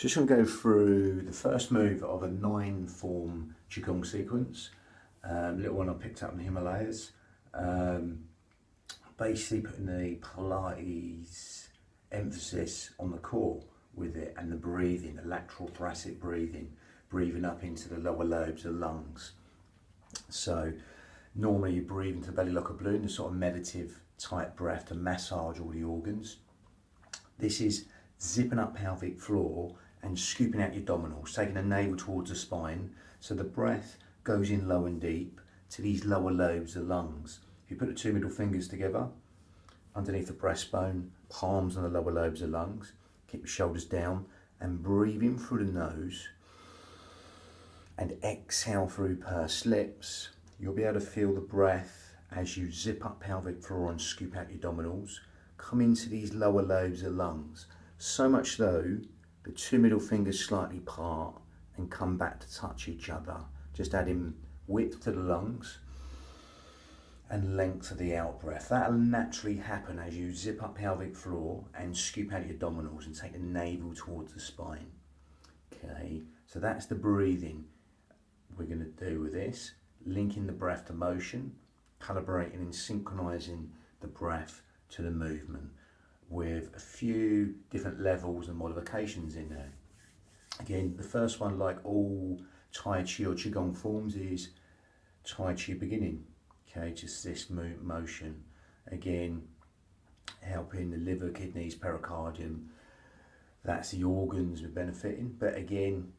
Just going to go through the first move of a 9-form Qigong sequence. Little one I picked up in the Himalayas. Basically putting the Pilates emphasis on the core with it and the breathing, the lateral thoracic breathing, breathing up into the lower lobes of the lungs. So normally you breathe into the belly like a balloon, the sort of meditative type breath to massage all the organs. This is zipping up pelvic floor and scooping out your abdominals, taking the navel towards the spine, so the breath goes in low and deep to these lower lobes of the lungs. If you put the two middle fingers together, underneath the breastbone, palms on the lower lobes of the lungs, keep your shoulders down and breathe in through the nose and exhale through pursed lips. You'll be able to feel the breath as you zip up pelvic floor and scoop out your abdominals, come into these lower lobes of the lungs. So much so, the two middle fingers slightly part and come back to touch each other, just adding width to the lungs and length to the out breath. That'll naturally happen as you zip up pelvic floor and scoop out your abdominals and take the navel towards the spine. Okay, so that's the breathing we're going to do with this, linking the breath to motion, calibrating and synchronizing the breath to the movement, with a few different levels and modifications in there. Again, the first one, like all Tai Chi or Qigong forms, is Tai Chi beginning. Okay, just this motion. Again, helping the liver, kidneys, pericardium. That's the organs we're benefiting. But again,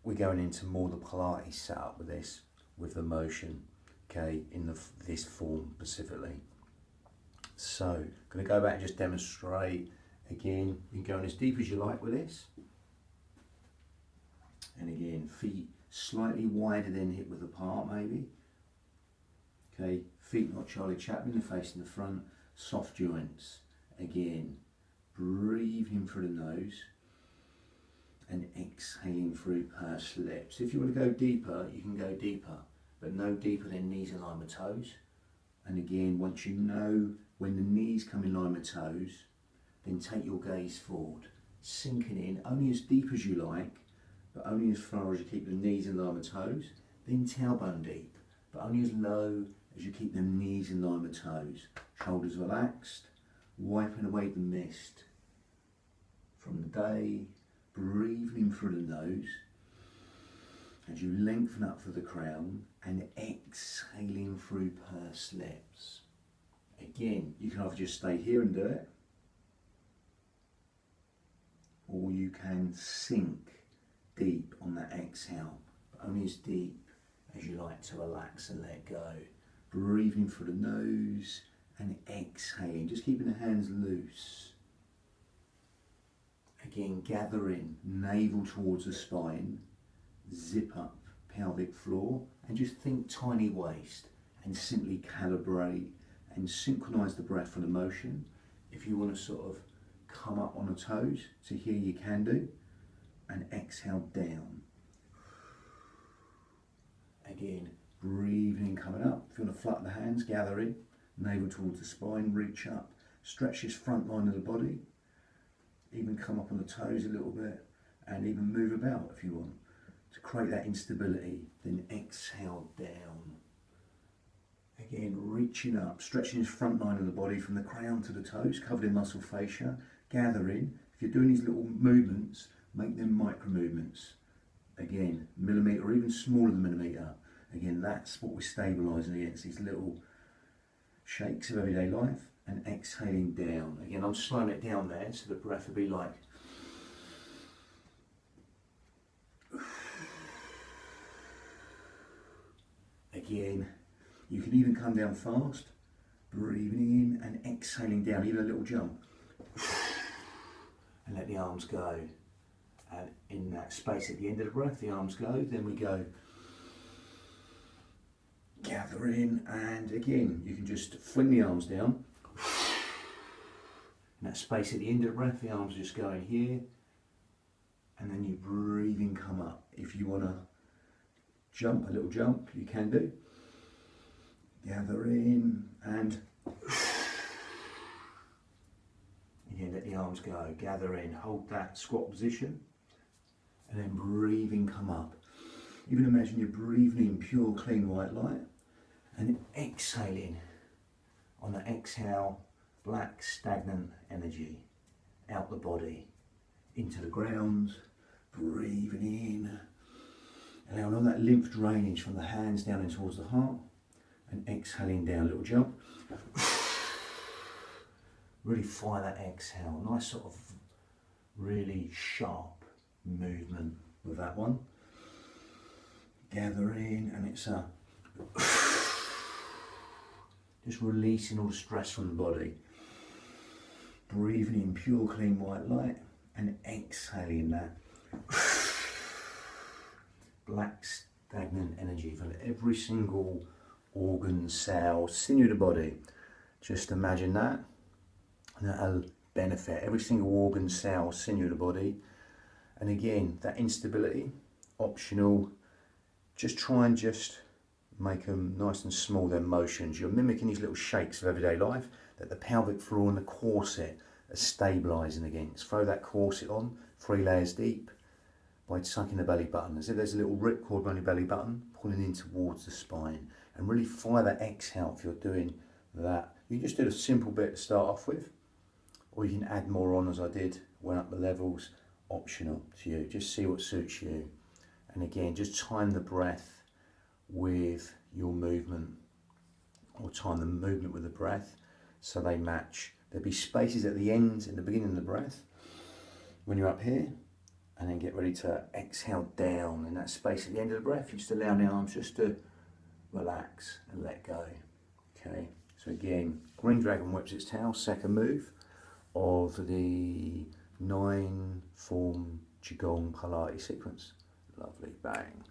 we're going into more the Pilates setup with this, with the motion. Okay, in this form specifically. So, I'm going to go back and just demonstrate. Again, you can go in as deep as you like with this. And again, feet slightly wider than hip width apart maybe. Okay, feet not Charlie Chaplin, they're facing the front, soft joints. Again, breathing through the nose and exhaling through pursed lips. If you want to go deeper, you can go deeper, but no deeper than knees in line with toes. And again, once you know when the knees come in line with toes, then take your gaze forward, sinking in only as deep as you like, but only as far as you keep the knees in line with toes, then tailbone deep, but only as low as you keep the knees in line with toes. Shoulders relaxed, wiping away the mist from the day, breathing through the nose as you lengthen up through the crown and exhaling through pursed lips. Again, you can either just stay here and do it, or you can sink deep on that exhale, but only as deep as you like to relax and let go. Breathing through the nose and exhaling, just keeping the hands loose. Again, gathering navel towards the spine, zip up pelvic floor and just think tiny waist and simply calibrate and synchronize the breath and the motion. If you want to sort of come up on the toes, so here you can do, and exhale down. Again, breathing, coming up. If you want to flutter the hands, gather in, navel towards the spine, reach up, stretch this front line of the body, even come up on the toes a little bit, and even move about if you want, to create that instability. Then exhale down. Again, reaching up, stretching this front line of the body from the crown to the toes, covered in muscle fascia, gather in. If you're doing these little movements, make them micro movements. Again, millimetre or even smaller than millimetre. Again, that's what we're stabilising against, these little shakes of everyday life, and exhaling down. Again, I'm slowing it down there, so the breath will be like again, you can even come down fast, breathing in and exhaling down, even a little jump. And let the arms go. And in that space at the end of the breath, the arms go, then we go gather in, and again, you can just fling the arms down. In that space at the end of the breath, the arms just going here, and then you breathing, come up. If you want to jump, a little jump, you can do. Gather in, and again, let the arms go, gather in, hold that squat position, and then breathing come up. Even imagine you're breathing in pure, clean white light, and exhaling. On the exhale, black, stagnant energy out the body, into the ground, breathing in, allowing all that lymph drainage from the hands down in towards the heart, and exhaling down, little jump. Really fire that exhale, nice sort of really sharp movement with that one. Gathering, and it's a just releasing all the stress from the body. Breathing in pure, clean white light, and exhaling that black, stagnant energy from every single organ, cell, sinew of the body. Just imagine that, and that'll benefit every single organ, cell, sinew of the body. And again, that instability, optional. Just try and just make them nice and small, their motions. You're mimicking these little shakes of everyday life, that the pelvic floor and the corset are stabilising against. Throw that corset on, 3 layers deep, by sucking the belly button, as if there's a little ripcord on your belly button, pulling in towards the spine. And really fire that exhale if you're doing that. You just do a simple bit to start off with, or you can add more on as I did, went up the levels, optional to you. Just see what suits you. And again, just time the breath with your movement, or time the movement with the breath so they match. There'll be spaces at the end and the beginning of the breath when you're up here, and then get ready to exhale down in that space at the end of the breath. You just allow the arms just to relax and let go. Okay, so again, Green Dragon whips its tail, second move of the 9-form Qigong Pilates sequence. Lovely, bang.